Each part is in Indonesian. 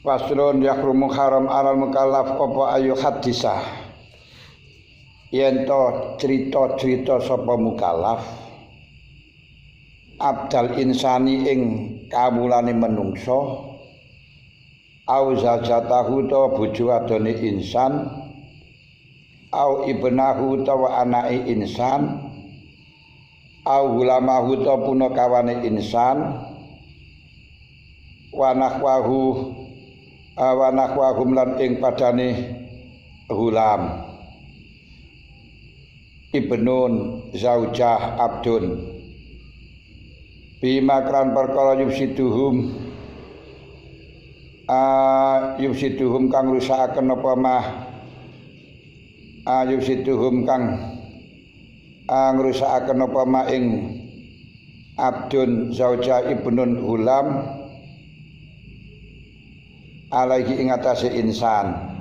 Faslun yakrumu haram alal mukallaf apa ayu hadisah. Yen to crita-crita sapa mukallaf abdal insani ing kawulane menungso au zajatahu to bojo adone insan au ibnahu tawa anake insan au gulamahu to punakawane insan wanahwahum lan ing padane gulam ibnun zaujah abdun bima kran perkara yufsiduhum kang rusakaken apa mah yufsiduhum kang ngrusakaken apa mah ing abdun zaujah ibnun gulam alaihi ing atase insan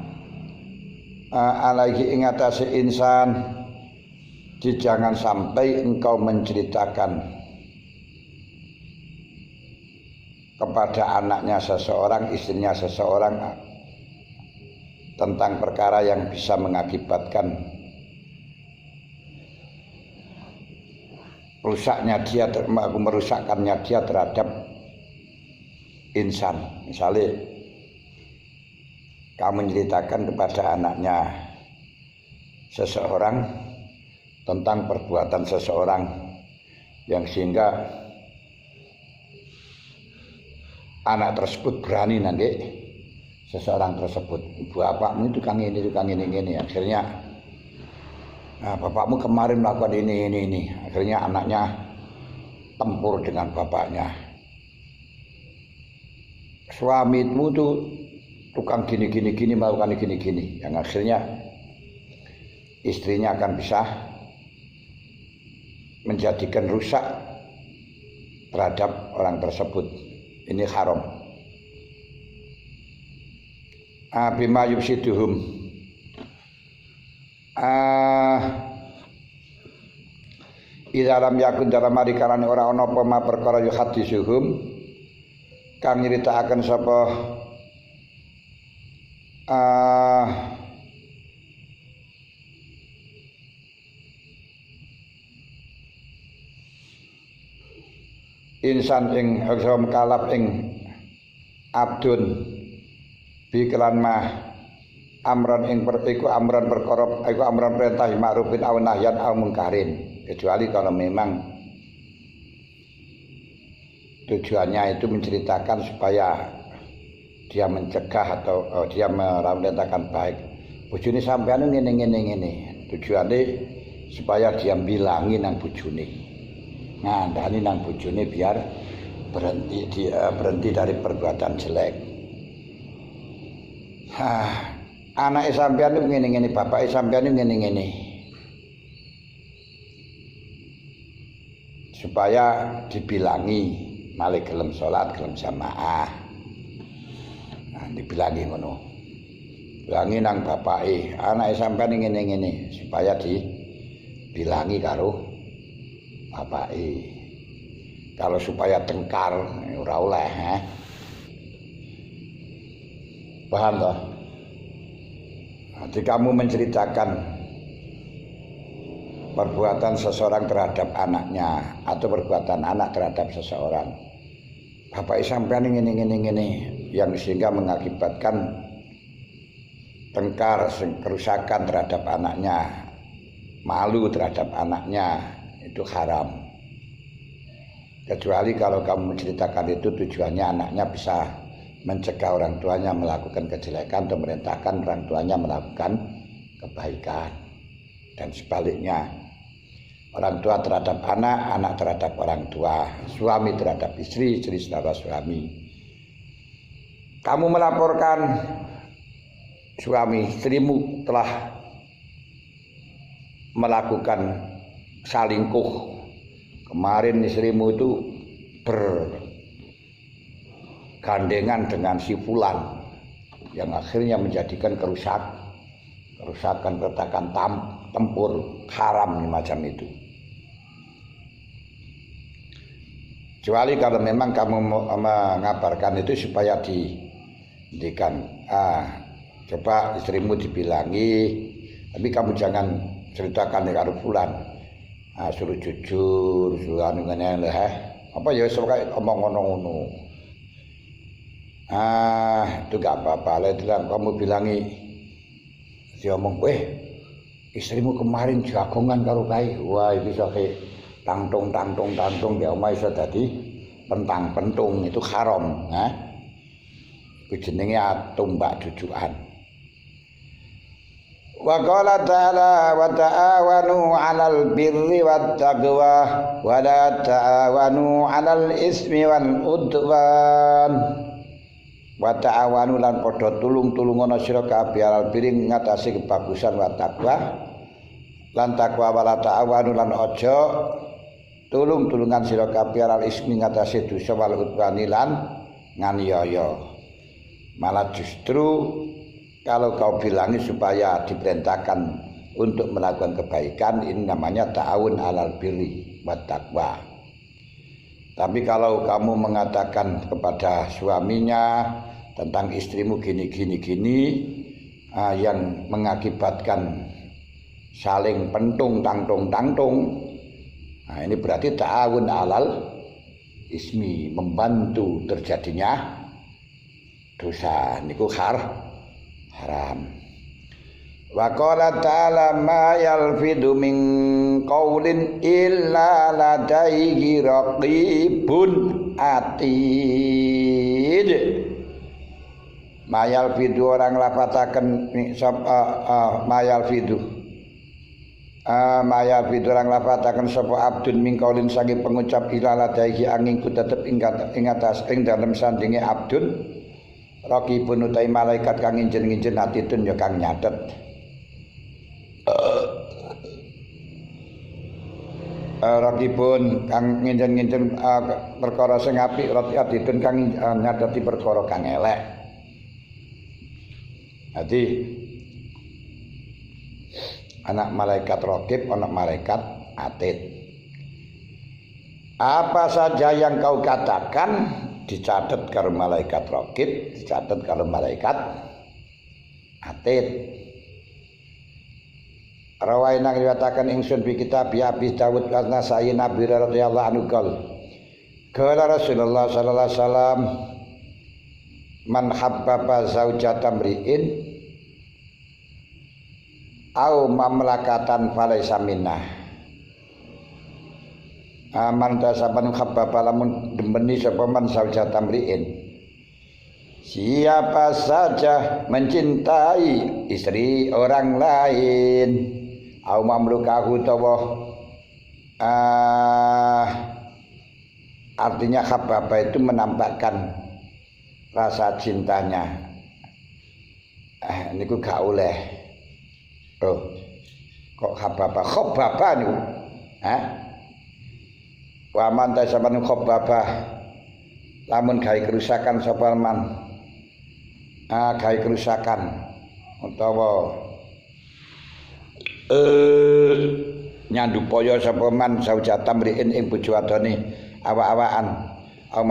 jangan sampai engkau menceritakan kepada anaknya seseorang, istrinya seseorang tentang perkara yang bisa mengakibatkan merusakkannya dia terhadap insan. Misalnya kamu menceritakan kepada anaknya seseorang tentang perbuatan seseorang yang sehingga anak tersebut berani nanti seseorang tersebut, bapakmu itu tukang ini akhirnya bapakmu kemarin melakukan ini akhirnya anaknya tempur dengan bapaknya, suamimu tuh tukang gini melakukan gini yang akhirnya istrinya akan bisa menjadikan rusak terhadap orang tersebut. Ini haram. Bima yufsiduhum idza lam yakun dalam arikarane ora ana apa ma perkara yu hadisuhum kang nyritakaken sapa insan ing haram kalap ing abdun biklan mah amran ing iku amran perkara iku amran perintah ma'rufin aw nahyan aw mungkarin, kecuali kalau memang tujuannya itu menceritakan supaya dia mencegah atau dia merintahkan baik. Bojone sampean ngene tujuane supaya dia bilangi nang bojone, ngandani nang bojone biar berhenti dari perbuatan jelek. Anake sampean niku ngene-ngene, bapake sampean niku ngene-ngene. Supaya dibilangi malih gelem salat, gelem jamaah. Dibilangi ngono. Bilangi nang bapake, anake sampean ngene-ngene supaya dibilangi karo bapake. Kalau supaya tengkar ora oleh, Paham toh? Nanti kamu menceritakan perbuatan seseorang terhadap anaknya atau perbuatan anak terhadap seseorang. Bapak sampean ngene yang sehingga mengakibatkan tengkar, kerusakan terhadap anaknya, malu terhadap anaknya, itu haram. Kecuali kalau kamu menceritakan itu tujuannya anaknya bisa mencegah orang tuanya melakukan kejelekan atau merintahkan orang tuanya melakukan kebaikan, dan sebaliknya orang tua terhadap anak, anak terhadap orang tua, suami terhadap istri, istri terhadap suami. Kamu melaporkan suami istrimu telah melakukan salingkuh, kemarin istrimu itu gandengan dengan si fulan yang akhirnya menjadikan kerusakan, keretakan, tempur, haram macam itu. Kecuali kalau memang kamu mengabarkan itu supaya Ngendikan, coba istrimu dibilangi, tapi kamu jangan ceritakan karo fulan. Suruh jujur, suruh anu ngene lho. Apa ya sok omong ngono-ngono. Itu gak apa-apa. Lah kamu bilangi. Dia omong, istrimu kemarin jagongan karo kae. Wah, iki sok tangtung ya omah iso dadi pentang-pentung, itu haram, Itu jenenge tumbak jujukan. Wa qala ta'ala wa ta'awanu 'alal birri wat taqwa wa la ta'awanu 'alal ismi wal udwan. Wa ta'awanu lan padha tulung-tulungono sira kabeh 'alal birri ngatasi kebagusan wa taqwa. Lan taqwa wa la ta'awanu lan aja tulung-tulungan sira kabeh 'alal ismi ngatasi dosa wal udwani lan nganiaya. Malah justru kalau kau bilangi supaya diperintahkan untuk melakukan kebaikan, ini namanya ta'awun 'alal birri wat taqwa. Tapi kalau kamu mengatakan kepada suaminya tentang istrimu gini yang mengakibatkan saling pentung tangtung, ini berarti ta'awun 'alal ismi, membantu terjadinya dosa. Niku haram. Wa qala ta'ala ma yalfidu min qaulin illa ladaihi raqibun atid. Ma yalfidu orang lafataken ma yalfidu orang lafataken sapa abdun min qaulin saking pengucap illa ladaihi angin ku tetep ing atas ing dalem sandinge abdun raqibun utai malaikat kang nginjen-nginjen atidun ya kang nyatet. Raqibun kang nginjen-nginjen perkara sing apik, atidun kang nyateti perkara kang elek. Jadi anak malaikat raqib, anak malaikat atid. Apa saja yang kau katakan dicatat karo malaikat raqib, dicatat karo malaikat atid. Rawaina riwayataken ingsun bi kitab Abi Dawud karena Sayyid Nabi radhiyallahu anhu qala Rasulullah sallallahu alaihi wasallam man habbaba zaujatan mri'in au mamlakatan falaysa minnah. Man tasaban khabbaba lamun demeni sapa man zaujatan mri'in. Siapa saja mencintai istri orang lain au mamlukahu tawa artinya khabbaba itu menampakkan rasa cintanya. Niku gak oleh. Kok khabbaba niku? Wa man tasaban khabbaba lamun gawe kerusakan sapa man gawe kerusakan utawa nyandupaya sapa man saujatan mriin ing bojo wadone awak-awakan au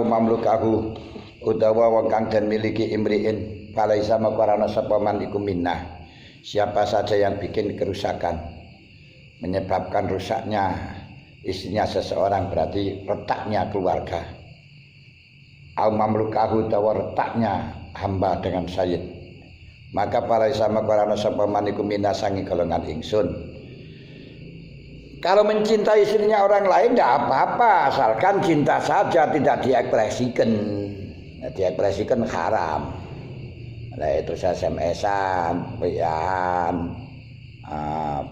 mamlukahu utawa wong kang den miliki imriin falaisa makarana sapa man iku minnah. Siapa saja yang bikin kerusakan menyebabkan rusaknya istrinya seseorang berarti retaknya keluarga. Au mamlukahu utawa retaknya hamba dengan sayyid. Maka falaisa makarana sapa man iku minnah sangi golongan ingsun. Kalau mencintai istrinya orang lain tidak apa-apa, asalkan cinta saja tidak diekspresikan. Diekspresikan haram. Nah itu SMS-an, WA-an,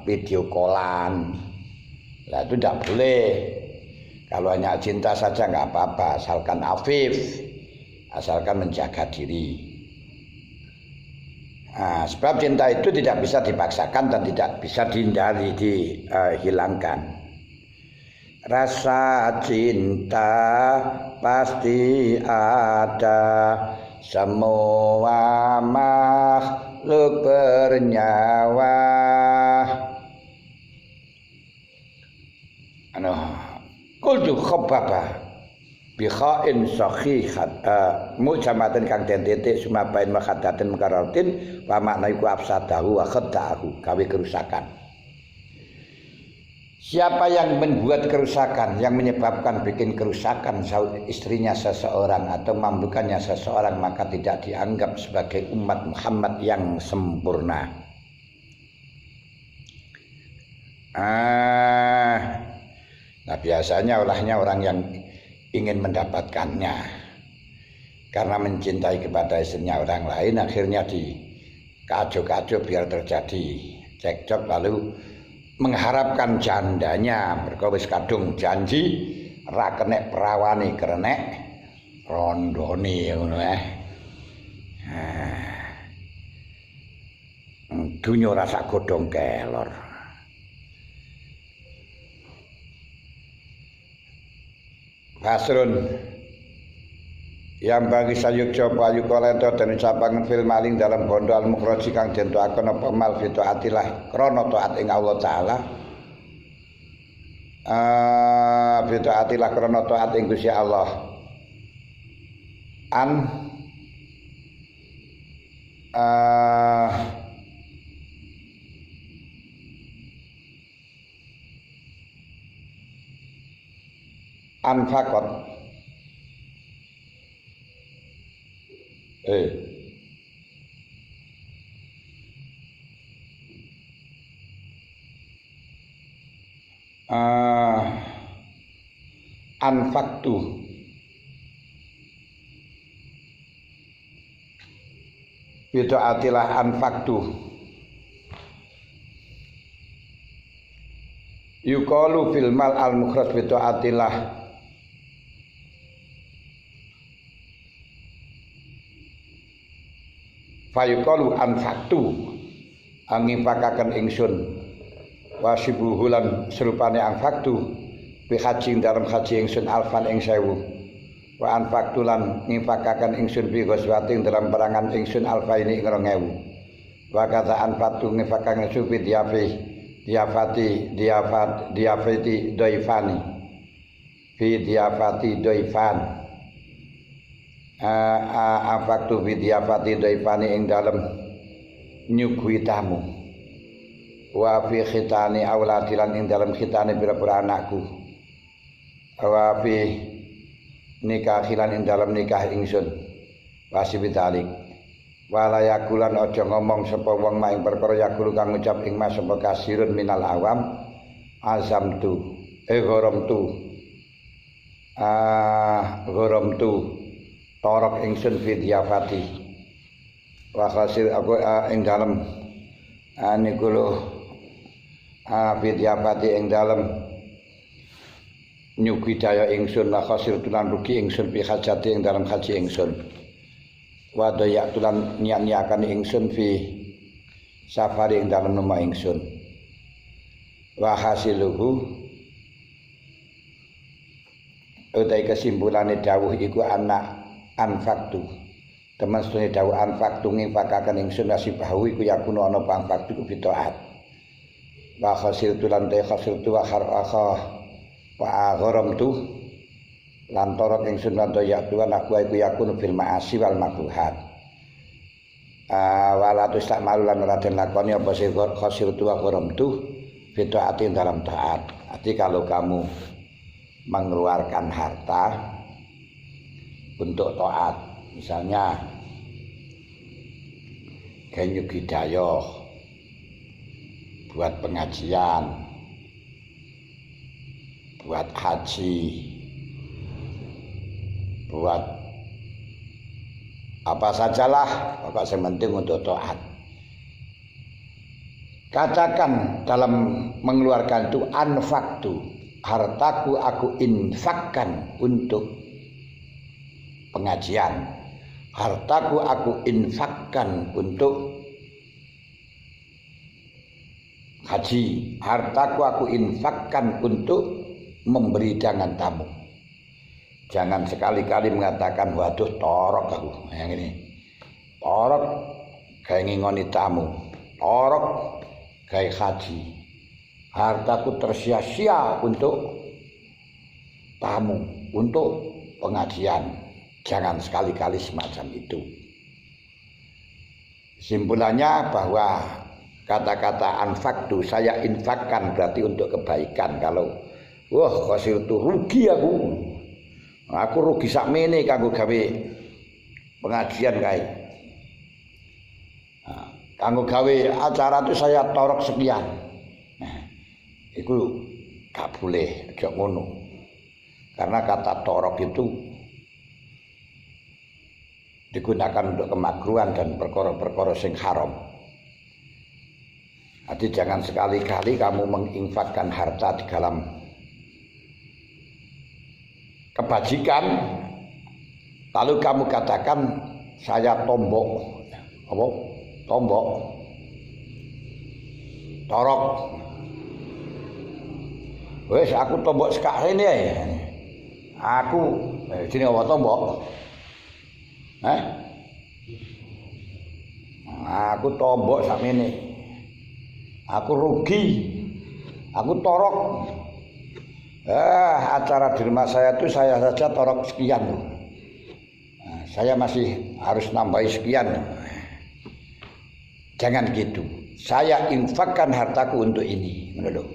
video callan. Nah itu tidak boleh. Kalau hanya cinta saja nggak apa-apa, asalkan afif, asalkan menjaga diri. Sebab cinta itu tidak bisa dipaksakan dan tidak bisa dihindari, dihilangkan. Rasa cinta pasti ada, semua makhluk bernyawa. Qultu khabbaba bikhain sahihat mujamatin kang den titik sumabain makhadatin mukaratin wa makna iku afsadahu wa khaddahu gawe kerusakan. Siapa yang membuat kerusakan, yang menyebabkan bikin kerusakan istrinya seseorang atau mamlukannya seseorang, maka tidak dianggap sebagai umat Muhammad yang sempurna. Nah biasanya olahnya orang yang ingin mendapatkannya karena mencintai kepada istrinya orang lain, akhirnya dikajo-kajo biar terjadi cekcok, lalu mengharapkan jandanya mergo wis kadung janji ra kenek perawane kerenek rondone ngono dunya rasa godhong kelor. Fasrun yang bagi sayuk coba yukolento dan ucapangan fil maling dalam bondo al mukroji kang jento akon apa mal fito atilah krono toat ing Allah Ta'ala fito atilah krono toat ing Gusti Allah anfakot anfaktu itu atilah anfaktu yuqalu fil mal al mukhraj itu atilah fayuqalu anfaktu angifakaken ingsun wasibuhulan serupane anfaktu bi haji dalam haji ingsun alfan ing 1000 wa anfaktu lan ngifakaken ingsun bi ghazwatin dalam perangan ingsun alfaini ing 2000 wa kata anfaktu ngifakaken ingsun bi diafati doifani bi diafati doifan afaktu bidiafati doifani ing dalem nyugui tamu wa fi khitani auladilan ing dalem khitane pira-pira anakku wa fi nikahilan ing dalem nikah ingsun wasibitalik wala yakulan aja ngomong sapa wong mak ing perkara yakul kang ngucap ing mas sapa kasirun minal awam azamtu gharamtu torok ingsun fi diafati wa khasir aku ing dalem niku lho fi diafati ing dalem nyugi daya ingsun wa khasir tulan rugi ingsun fi hajati ing dalem haji ingsun wa daya tulan niat-niakan ingsun fi safari ing dalem nama ingsun wa hasiluhu utai kesimpulane dawuh iku anak anfaktu teman sedene dawuh anfaktu ngifakaken ingsun nasibahu iku yakuno ana anfaktu ku bitaat wa khasiltu lan ta khasiltu wa kharqa wa agharamtu lan torok ingsun lan ya tuan aku iku yakuno bil ma'asi wal makruhat wala tustakmalu lan ora den lakoni apa sing khasiltu wa agharamtu bitaatin dalam taat. Arti kalau kamu mengeluarkan harta untuk taat, misalnya kayak hidayah buat pengajian, buat haji, buat apa sajalah, pokok yang penting untuk taat. Katakan dalam mengeluarkan itu anfaktu, hartaku aku infakkan untuk pengajian, hartaku aku infakkan untuk haji, hartaku aku infakkan untuk memberi hidangan tamu. Jangan sekali-kali mengatakan waduh torok aku, yang ini torok kayak ngingoni tamu, torok kayak haji, hartaku tersia-sia untuk tamu, untuk pengajian. Jangan sekali-kali semacam itu. Simpulannya bahwa kata-kata anfaktu, saya infakkan berarti untuk kebaikan. Kalau kasih itu rugi aku rugi sakmene kanggo gawe pengajian kae. Kanggo gawe acara itu saya torok sekian. Nah, itu gak boleh, aja ngono. Karena kata torok itu digunakan untuk kemakruhan dan perkara-perkara sing haram. Jadi jangan sekali-kali kamu menginfakkan harta di dalam kebajikan, lalu kamu katakan saya tombok, apa? Tombok, torok. Wes aku tombok sekak ini ya. Aku sini apa tombok? Aku tombok sakmene. Aku rugi. Aku torok. Acara di rumah saya itu saya saja torok sekian. Saya masih harus nambahi sekian. Jangan gitu. Saya infakkan hartaku untuk ini. Menurut.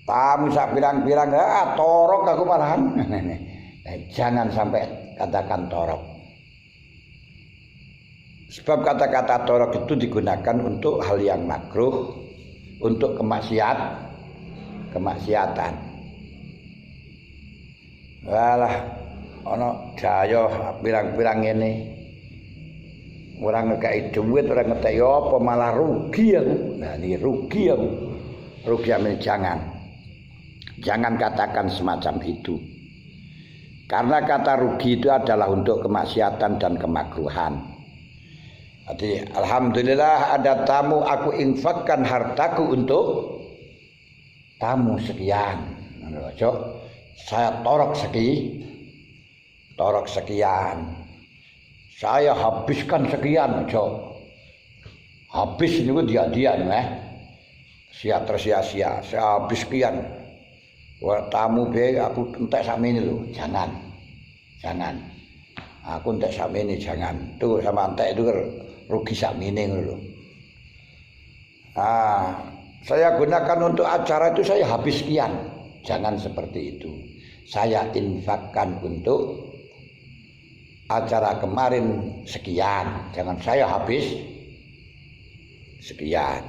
Tamu sak pirang-pirang, torok aku malahan. Jangan sampai katakan torok. Sebab kata-kata torok itu digunakan untuk hal yang makruh, untuk kemaksiatan. Walah, ono jaya pirang-pirang ini. Orang ngekei duit, orang ngetek apa malah rugi aku. Nah, ini rugi aku. Rugi amin, jangan katakan semacam itu. Karena kata rugi itu adalah untuk kemaksiatan dan kemakruhan. Jadi alhamdulillah ada tamu, aku infakkan hartaku untuk tamu sekian. Saya torok sekian. Saya habiskan sekian. Habis ini dia sia-sia. Saya habis sekian. Tamu be aku entek sakmene lho, jangan. Aku entek sakmene jangan. Tuh sama entek itu rugi sakmene ngono lho. Saya gunakan untuk acara itu saya habis sekian. Jangan seperti itu. Saya infakkan untuk acara kemarin sekian. Jangan saya habis sekian.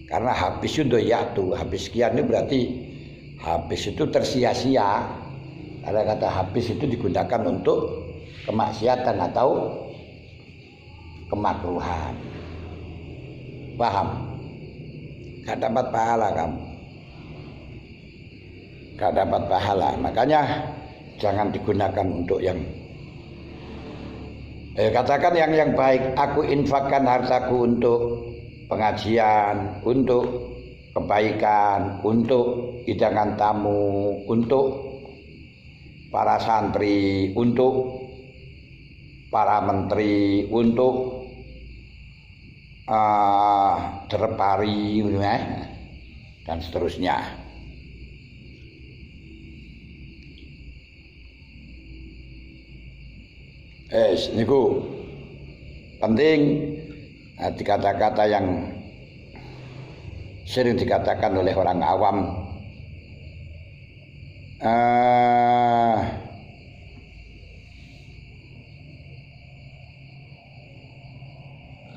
Karena habis itu habis sekian itu berarti habis itu tersia-sia. Ada kata habis itu digunakan untuk kemaksiatan atau kemakruhan. Paham? Gak dapat pahala kamu. Gak dapat pahala. Makanya jangan digunakan untuk yang katakan yang baik. Aku infakkan hartaku untuk pengajian, untuk kebaikan, untuk hidangan tamu, untuk para santri, untuk para menteri, untuk derepari, dan seterusnya. Niku penting di kata-kata yang sering dikatakan oleh orang awam.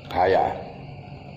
Bahaya.